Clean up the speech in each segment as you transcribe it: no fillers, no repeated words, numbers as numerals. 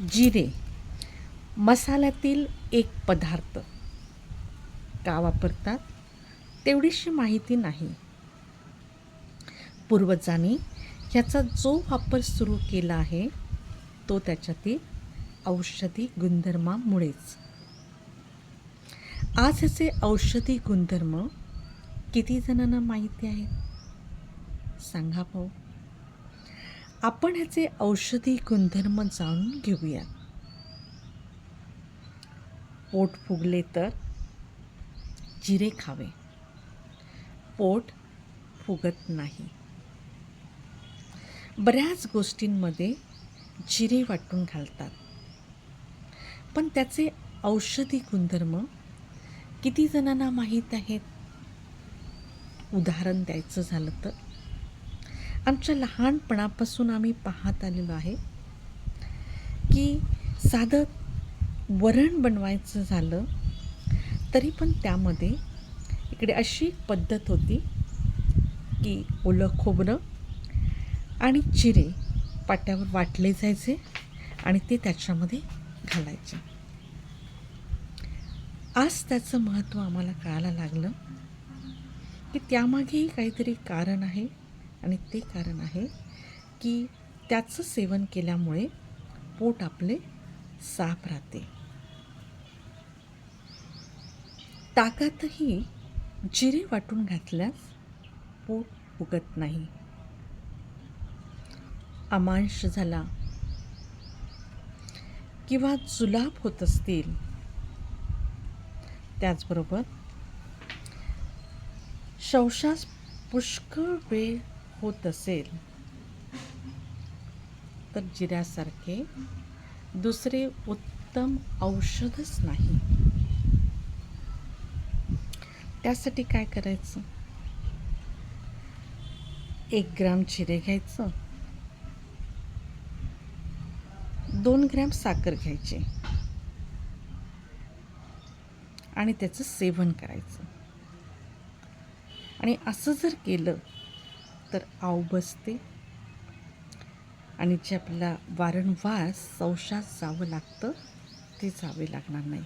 जिरे मसाल्यातील एक पदार्थ का वापरतात तेवढीशी माहिती नाही. पूर्वजांनी ह्याचा जो वापर सुरू केला आहे तो त्याच्यातील औषधी गुणधर्मामुळेच. आज ह्याचे औषधी गुणधर्म किती जणांना माहिती आहे सांगा भाऊ. आपण ह्याचे औषधी गुणधर्म जाणून घेऊया. पोट फुगले तर जिरे खावे, पोट फुगत नाही. बऱ्याच गोष्टींमध्ये जिरे वाटून घालतात, पण त्याचे औषधी गुणधर्म किती जणांना माहीत आहेत. उदाहरण द्यायचं झालं तर आमच्या लहानपणापासून आम्ही पाहत आलेलो आहे की साधं वरण बनवायचं झालं तरी पण त्यामध्ये इकडे अशी पद्धत होती की ओलं खोबरं आणि जिरे पाट्यावर वाटले जायचे आणि ते त्याच्यामध्ये घालायचे. आज त्याचं महत्त्व आम्हाला कळायला लागलं की त्यामागेही काहीतरी कारण आहे आणि ते कारण आहे की त्याचं सेवन केल्यामुळे पोट आपले साफ राहते. ताकातही जिरे वाटून घातल्यास पोट फुगत नाही. अमांश झाला किंवा जुलाब होत असतील, त्याचबरोबर शौचास पुष्कळ वेळ होत असेल तर जिऱ्यासारखे दुसरे उत्तम औषधच नाही. त्यासाठी काय करायचं, 1 ग्राम जिरे घ्यायचं, 2 ग्रॅम साखर घ्यायची आणि त्याचं सेवन करायचं. आणि असं जर केलं तर आव बसते आणि जे आपल्याला वारंवार शौचास जावं लागतं ते जावे लागणार नाही.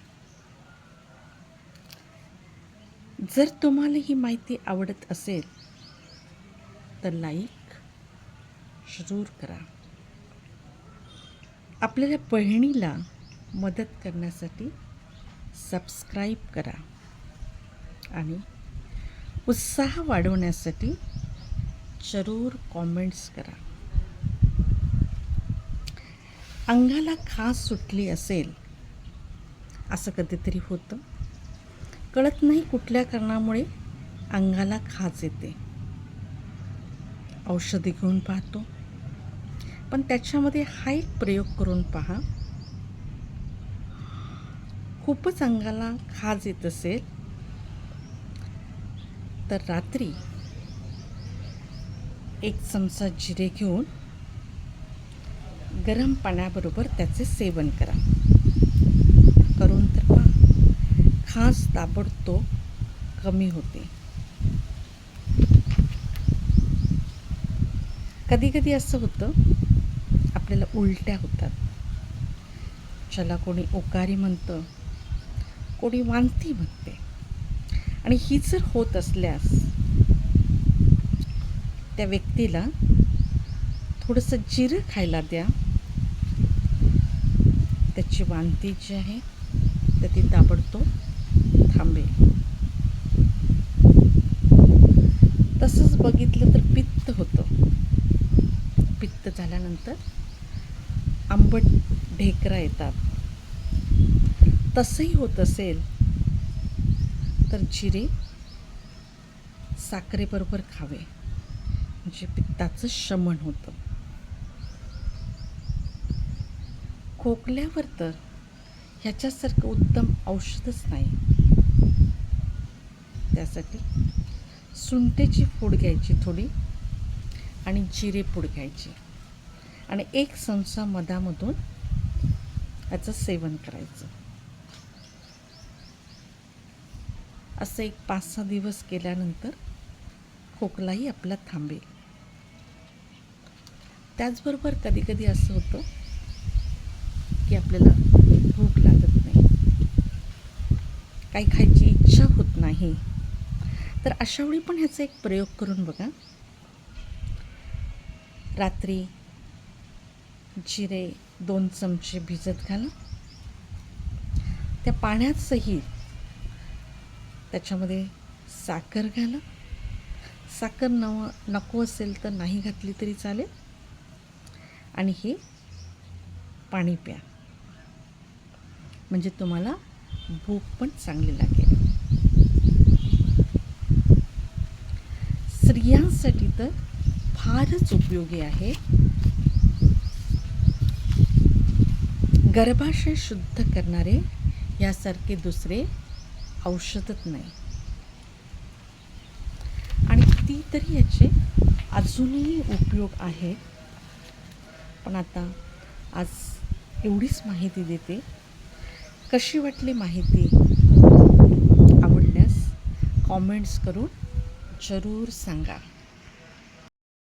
जर तुम्हाला ही माहिती आवडत असेल तर लाईक जरूर करा. आपल्याला बहिणीला मदत करण्यासाठी सबस्क्राईब करा आणि उत्साह वाढवण्यासाठी जरूर कॉमेंट्स करा. अंगाला खाज सुटली असेल असं कधीतरी होतं, कळत नाही कुठल्या कारणामुळे अंगाला खाज येते. औषधी घेऊन पाहतो, पण त्याच्यामध्ये हा एक प्रयोग करून पहा. खूपच अंगाला खाज येत असेल तर रात्री 1 चमचा जिरे घेऊन गरम पाण्याबरोबर त्याचे सेवन करा. करून तर पहा, खाज ताबडतोब कमी होते. कधी कधी असं होतं आपल्याला उलट्या होतात, ज्याला कोणी ओकारी म्हणतं, कोणी वांती म्हणते. आणि ही जर होत असल्यास त्या व्यक्तीला थोडंसं जिरं खायला द्या. त्याची वांती जी आहे तर ती ताबडतोब थांबेल. तसंच बघितलं तर पित्त होतं. पित्त झाल्यानंतर आंबट ढेकरा येतात. तसंही होत असेल तर जिरे साखरेबरोबर खावे, म्हणजे पित्ताचं शमन होतं. खोकल्यावर तर ह्याच्यासारखं उत्तम औषधच नाही. त्यासाठी सुंठेची पूड घ्यायची थोडी आणि जिरे पूड घ्यायची आणि 1 चमचा मधामधून याचं सेवन करायचं. असं एक 5-6 दिवस केल्यानंतर खोकलाही आपला थांबेल. त्याचबरोबर कधी कधी असं होतं की आपल्याला भूक लागत नाही, काही खायची इच्छा होत नाही, तर अशा वेळी पण ह्याचा एक प्रयोग करून बघा. रात्री जिरे 2 चमचे भिजत घाला. त्या पाण्यात सहित त्याच्यामध्ये साखर घाला. साखर नको असेल तर नाही घातली तरी चालेल. आणि हे पाणी प्या, म्हणजे तुम्हाला भूक पण चांगली लागेल. स्त्रियांसाठी तर फारच उपयोगी आहे. गर्भाशय शुद्ध करणारे यासारखे दुसरे औषधच नाही. आणि कितीतरी याचे अजूनही उपयोग आहेत. पण आता आज एवढीच माहिती देते. कशी वाटली माहिती? आवडल्यास कॉमेंट्स करून जरूर सांगा.